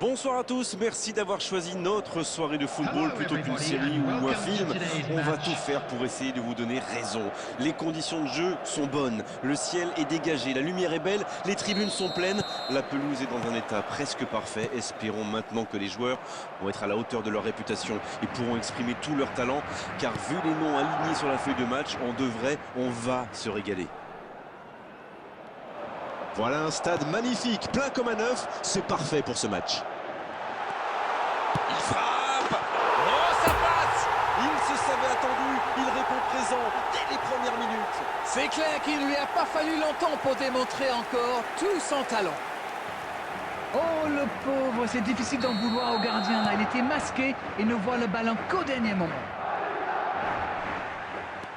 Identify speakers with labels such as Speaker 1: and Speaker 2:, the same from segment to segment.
Speaker 1: Bonsoir à tous, merci d'avoir choisi notre soirée de football plutôt qu'une série ou un film. On va tout faire pour essayer de vous donner raison. Les conditions de jeu sont bonnes, le ciel est dégagé, la lumière est belle, les tribunes sont pleines, la pelouse est dans un état presque parfait. Espérons maintenant que les joueurs vont être à la hauteur de leur réputation et pourront exprimer tout leur talent, car vu les noms alignés sur la feuille de match, on va se régaler. Voilà un stade magnifique, plein comme un œuf, c'est parfait pour ce match. Il frappe! Oh, ça passe! Il se savait attendu, il répond présent dès les premières minutes.
Speaker 2: C'est clair qu'il ne lui a pas fallu longtemps pour démontrer encore tout son talent.
Speaker 3: Oh le pauvre, c'est difficile d'en vouloir au gardien là, il était masqué et ne voit le ballon qu'au dernier moment.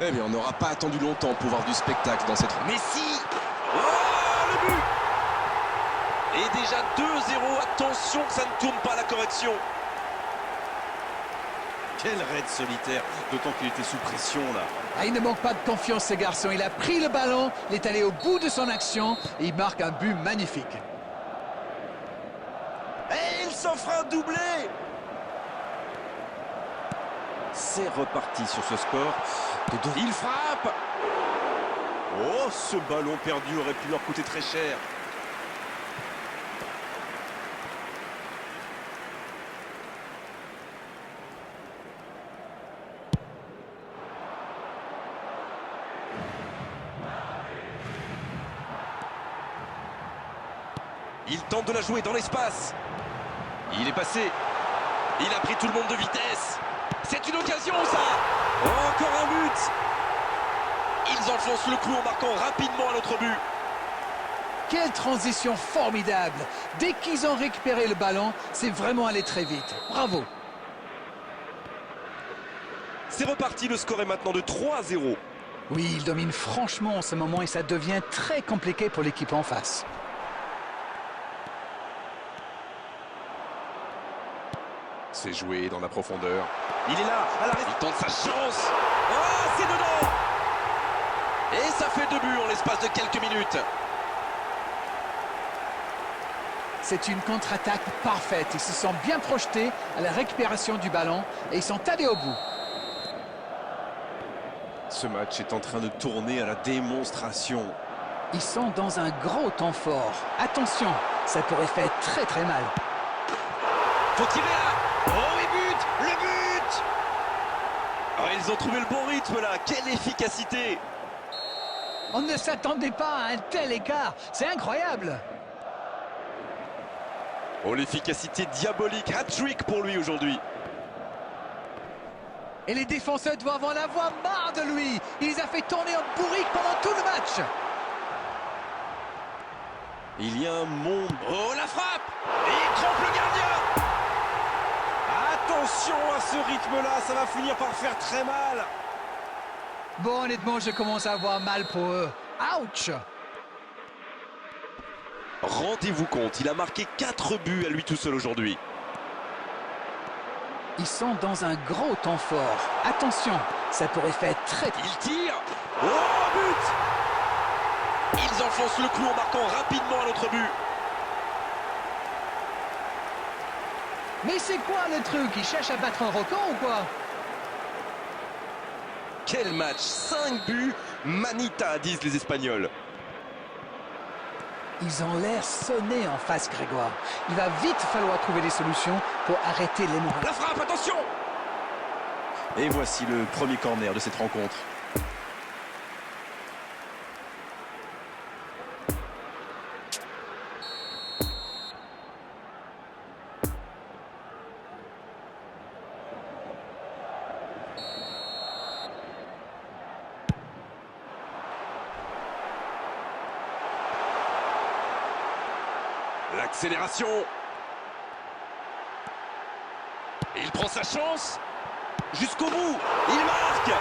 Speaker 1: Eh bien, on n'aura pas attendu longtemps pour voir du spectacle dans cette... Messi! Oh, le but! Et déjà 2-0, attention que ça ne tourne pas à la correction. Quel raid solitaire, d'autant qu'il était sous pression là.
Speaker 2: Ah, il ne manque pas de confiance ce garçon, il a pris le ballon, il est allé au bout de son action et il marque un but magnifique.
Speaker 1: Et il s'offre un doublé! C'est reparti sur ce score. Il frappe! Oh, ce ballon perdu aurait pu leur coûter très cher. Il tente de la jouer dans l'espace. Il est passé. Il a pris tout le monde de vitesse. C'est une occasion, ça! Oh, encore un but! Ils enfoncent le clou en marquant rapidement un autre but.
Speaker 2: Quelle transition formidable! Dès qu'ils ont récupéré le ballon, c'est vraiment allé très vite. Bravo!
Speaker 1: C'est reparti, le score est maintenant de 3-0.
Speaker 2: Oui, il domine franchement en ce moment et ça devient très compliqué pour l'équipe en face.
Speaker 1: C'est joué dans la profondeur. Il est là, à l'arrêt. Il tente sa chance. Oh, c'est dedans! Et ça fait 2 buts en l'espace de quelques minutes.
Speaker 2: C'est une contre-attaque parfaite. Ils se sont bien projetés à la récupération du ballon et ils sont allés au bout.
Speaker 1: Ce match est en train de tourner à la démonstration.
Speaker 2: Ils sont dans un gros temps fort. Attention, ça pourrait faire très très mal.
Speaker 1: Faut tirer là! Oh, et but! Le but! Oh, ils ont trouvé le bon rythme là. Quelle efficacité!
Speaker 2: On ne s'attendait pas à un tel écart. C'est incroyable.
Speaker 1: Oh, l'efficacité diabolique. Hat-trick pour lui aujourd'hui.
Speaker 2: Et les défenseurs doivent en avoir marre de lui. Il les a fait tourner en bourrique pendant tout le match.
Speaker 1: Il y a un monde. Oh, la frappe! Et il trompe le gardien! Attention à ce rythme-là, ça va finir par faire très mal.
Speaker 2: Bon, honnêtement, je commence à avoir mal pour eux. Ouch!
Speaker 1: Rendez-vous compte, il a marqué 4 buts à lui tout seul aujourd'hui.
Speaker 2: Ils sont dans un gros temps fort. Attention, ça pourrait faire très...
Speaker 1: Il tire! Oh, but! Ils enfoncent le clou en marquant rapidement un autre but.
Speaker 2: Mais c'est quoi le truc? Ils cherchent à battre un record ou quoi?
Speaker 1: Quel match! 5 buts, Manita, disent les Espagnols.
Speaker 2: Ils ont l'air sonnés en face, Grégoire. Il va vite falloir trouver des solutions pour arrêter l'hémorragie.
Speaker 1: La frappe, attention! Et voici le premier corner de cette rencontre. L'accélération. Il prend sa chance. Jusqu'au bout. Il marque.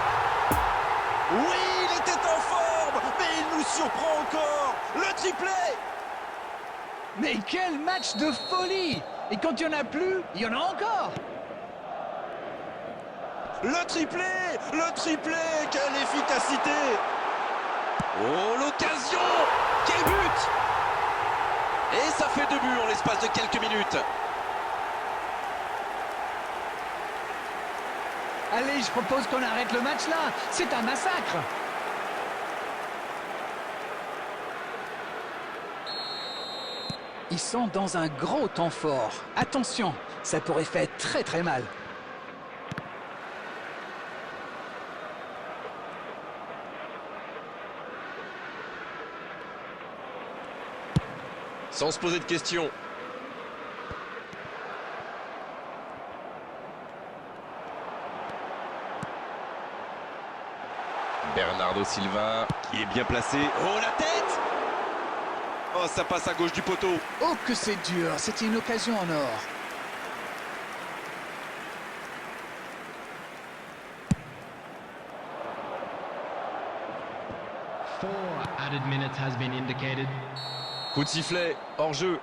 Speaker 1: Oui, il était en forme. Mais il nous surprend encore. Le triplé.
Speaker 2: Mais quel match de folie! Et quand il n'y en a plus, il y en a encore!
Speaker 1: Le triplé. Le triplé. Quelle efficacité. Oh, l'occasion. Quel but! Et ça fait 2 buts en l'espace de quelques minutes.
Speaker 3: Allez, je propose qu'on arrête le match là. C'est un massacre.
Speaker 2: Ils sont dans un gros temps fort. Attention, ça pourrait faire très très mal.
Speaker 1: Sans se poser de questions. Bernardo Silva qui est bien placé. Oh, la tête! Oh, ça passe à gauche du poteau.
Speaker 2: Oh que c'est dur, c'était une occasion en or.
Speaker 4: Four added minutes has been indicated.
Speaker 1: Coup de sifflet, hors jeu.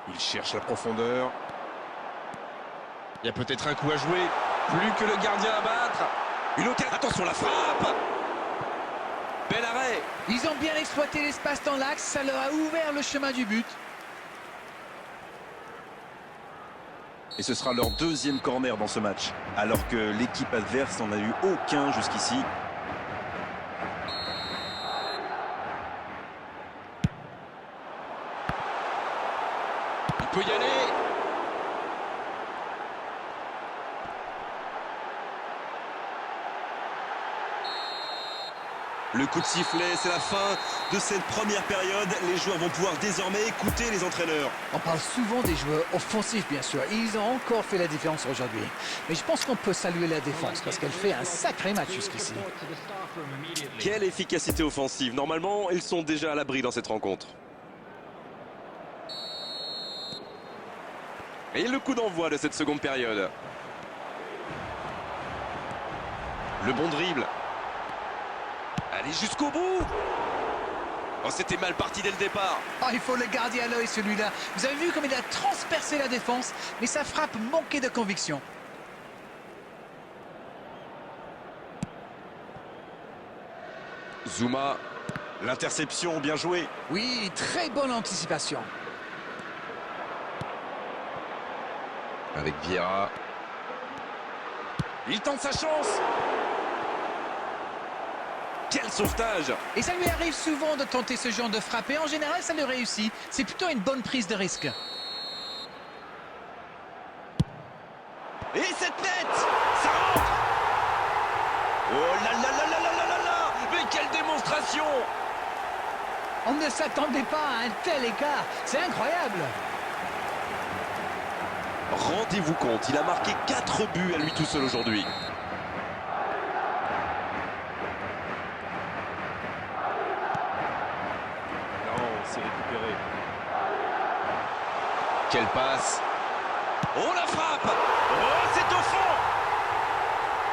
Speaker 1: Il cherche la profondeur. Il y a peut-être un coup à jouer. Plus que le gardien à battre. Une occasion. Attention, la frappe. Bel arrêt.
Speaker 2: Ils ont bien exploité l'espace dans l'axe, ça leur a ouvert le chemin du but.
Speaker 1: Et ce sera leur deuxième corner dans ce match, alors que l'équipe adverse n'en a eu aucun jusqu'ici. Il peut y aller. Le coup de sifflet, c'est la fin de cette première période. Les joueurs vont pouvoir désormais écouter les entraîneurs.
Speaker 2: On parle souvent des joueurs offensifs, bien sûr. Ils ont encore fait la différence aujourd'hui. Mais je pense qu'on peut saluer la défense parce qu'elle fait un sacré match jusqu'ici.
Speaker 1: Quelle efficacité offensive. Normalement, ils sont déjà à l'abri dans cette rencontre. Et le coup d'envoi de cette seconde période. Le bon dribble. Allez jusqu'au bout. Oh, c'était mal parti dès le départ.
Speaker 2: Oh, il faut le garder à l'œil celui-là. Vous avez vu comme il a transpercé la défense, mais sa frappe manquait de conviction.
Speaker 1: Zouma, l'interception, bien joué.
Speaker 2: Oui, très bonne anticipation.
Speaker 1: Avec Vieira. Il tente sa chance. Quel sauvetage!
Speaker 2: Et ça lui arrive souvent de tenter ce genre de frappe. Et en général, ça le réussit. C'est plutôt une bonne prise de risque.
Speaker 1: Et cette tête! Ça rentre! Oh là là là là là là là là! Mais quelle démonstration!
Speaker 2: On ne s'attendait pas à un tel écart. C'est incroyable.
Speaker 1: Rendez-vous compte, il a marqué 4 buts à lui tout seul aujourd'hui. C'est récupéré. Quelle passe! Oh, la frappe! Oh, c'est au fond!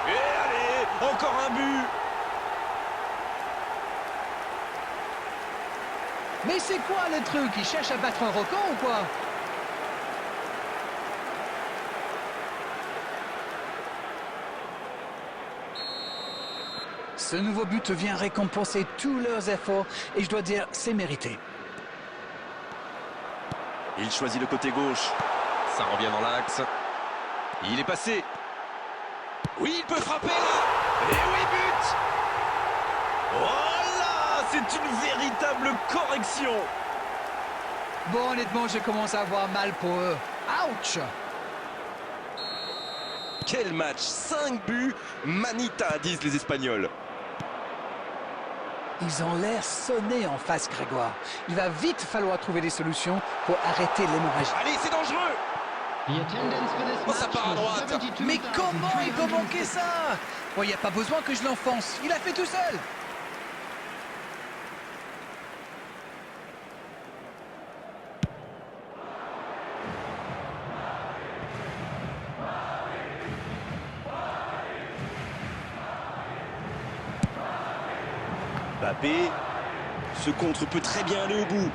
Speaker 1: Et allez, encore un but!
Speaker 2: Mais c'est quoi le truc? Il cherche à battre un record ou quoi? Ce nouveau but vient récompenser tous leurs efforts et je dois dire, c'est mérité.
Speaker 1: Il choisit le côté gauche. Ça revient dans l'axe. Il est passé. Oui, il peut frapper là. Et oui, but. Voilà, c'est une véritable correction.
Speaker 2: Bon, honnêtement, je commence à avoir mal pour eux. Ouch!
Speaker 1: Quel match, 5 buts. Manita, disent les Espagnols.
Speaker 2: Ils ont l'air sonnés en face, Grégoire. Il va vite falloir trouver des solutions pour arrêter l'hémorragie.
Speaker 1: Allez, c'est dangereux. Oh, ça part à droite.
Speaker 2: Mais comment il peut manquer ça? Bon, il n'y a pas besoin que je l'enfonce. Il a fait tout seul.
Speaker 1: Mbappé, ce contre peut très bien aller au bout.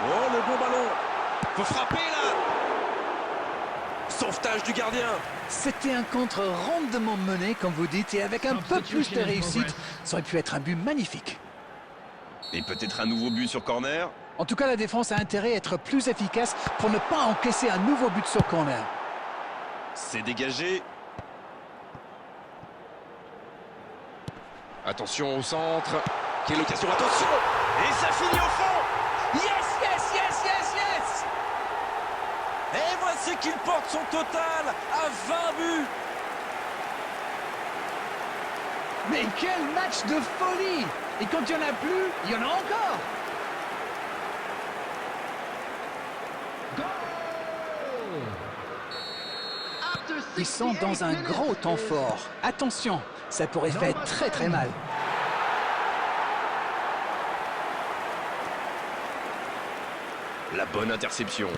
Speaker 1: Oh, le bon ballon. Faut frapper là. Sauvetage du gardien.
Speaker 2: C'était un contre rondement mené, comme vous dites, et avec un peu plus de réussite, ça aurait pu être un but magnifique.
Speaker 1: Et peut-être un nouveau but sur corner.
Speaker 2: En tout cas, la défense a intérêt à être plus efficace pour ne pas encaisser un nouveau but sur corner.
Speaker 1: C'est dégagé. Attention au centre. Quelle occasion, attention. Et ça finit au fond.
Speaker 2: Yes, yes, yes, yes, yes!
Speaker 1: Et voici qu'il porte son total à 20 buts.
Speaker 2: Mais quel match de folie! Et quand il n'y en a plus, il y en a encore! Ils sont dans un gros temps fort. Attention, ça pourrait faire très très mal.
Speaker 1: La bonne interception.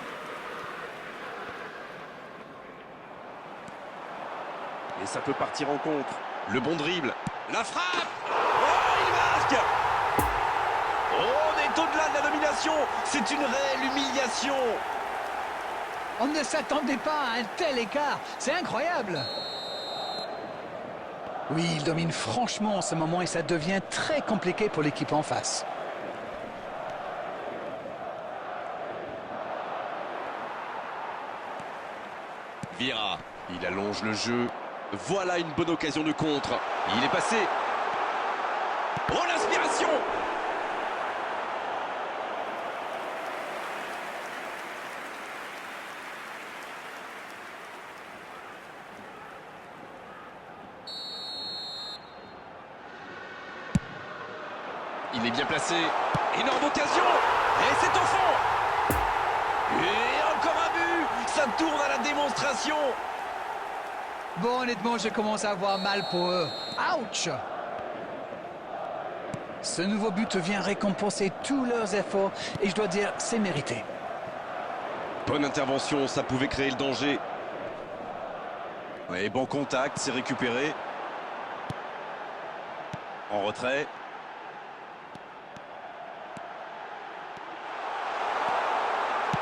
Speaker 1: Et ça peut partir en contre. Le bon dribble. La frappe. Oh, il marque. Oh, on est au-delà de la domination. C'est une réelle humiliation.
Speaker 2: On ne s'attendait pas à un tel écart. C'est incroyable. Oui, il domine franchement en ce moment et ça devient très compliqué pour l'équipe en face.
Speaker 1: Vieira, il allonge le jeu. Voilà une bonne occasion de contre. Il est passé. Oh, l'inspiration! Il est bien placé. Énorme occasion. Et c'est au fond. Et encore un but. Ça tourne à la démonstration.
Speaker 2: Bon, honnêtement, je commence à avoir mal pour eux. Ouch! Ce nouveau but vient récompenser tous leurs efforts et je dois dire, c'est mérité.
Speaker 1: Bonne intervention, ça pouvait créer le danger. Ouais, bon contact, c'est récupéré. En retrait.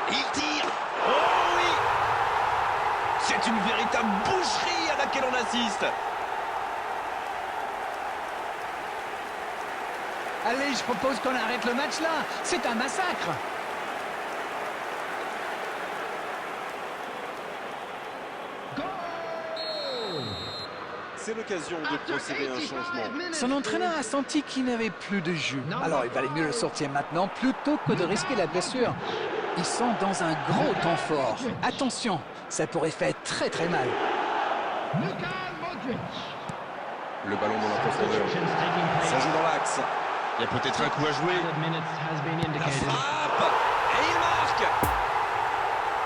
Speaker 1: Il tire. Oh oui! C'est une véritable boucherie à laquelle on assiste.
Speaker 2: Allez, je propose qu'on arrête le match là. C'est un massacre.
Speaker 1: C'est l'occasion de procéder à un changement.
Speaker 2: Son entraîneur a senti qu'il n'avait plus de jus. Alors il valait mieux le sortir maintenant plutôt que de risquer la blessure. Ils sont dans un gros temps fort. Attention, ça pourrait faire très très mal.
Speaker 1: Le ballon dans la profondeur. Ça joue dans l'axe. Il y a peut-être un coup à jouer. La frappe. Et il marque.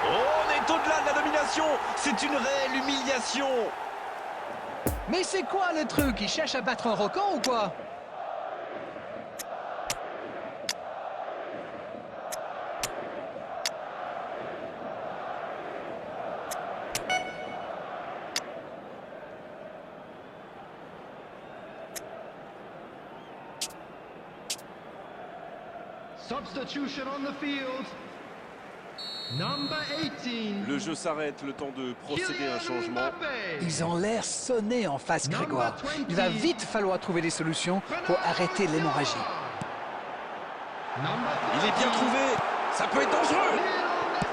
Speaker 1: Oh, on est au-delà de la domination. C'est une réelle humiliation.
Speaker 2: Mais c'est quoi le truc? Il cherche à battre un record ou quoi?
Speaker 4: Substitution on the field. Number 18.
Speaker 1: Le jeu s'arrête, le temps de procéder à un changement.
Speaker 2: Ils ont l'air sonnés en face, Grégoire. Il va vite falloir trouver des solutions pour arrêter l'hémorragie.
Speaker 1: Il est bien trouvé. Ça peut être dangereux.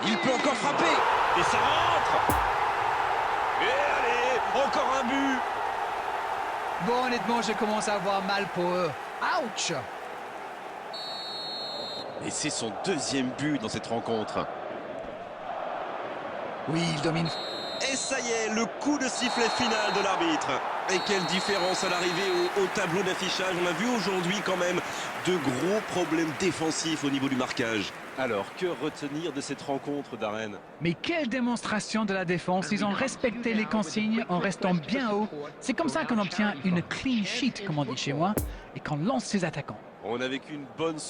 Speaker 1: Il peut encore frapper. Et ça rentre. Et allez, encore un but.
Speaker 2: Bon, honnêtement, je commence à avoir mal pour eux. Ouch!
Speaker 1: Et c'est son deuxième but dans cette rencontre.
Speaker 2: Oui, il domine.
Speaker 1: Et ça y est, le coup de sifflet final de l'arbitre. Et quelle différence à l'arrivée au tableau d'affichage. On a vu aujourd'hui quand même de gros problèmes défensifs au niveau du marquage. Alors, que retenir de cette rencontre, Darren?
Speaker 3: Mais quelle démonstration de la défense. Ils ont respecté les consignes en restant bien haut. C'est comme ça qu'on obtient une clean sheet, comme on dit chez moi, et qu'on lance ses attaquants.
Speaker 1: On a vécu une bonne soirée.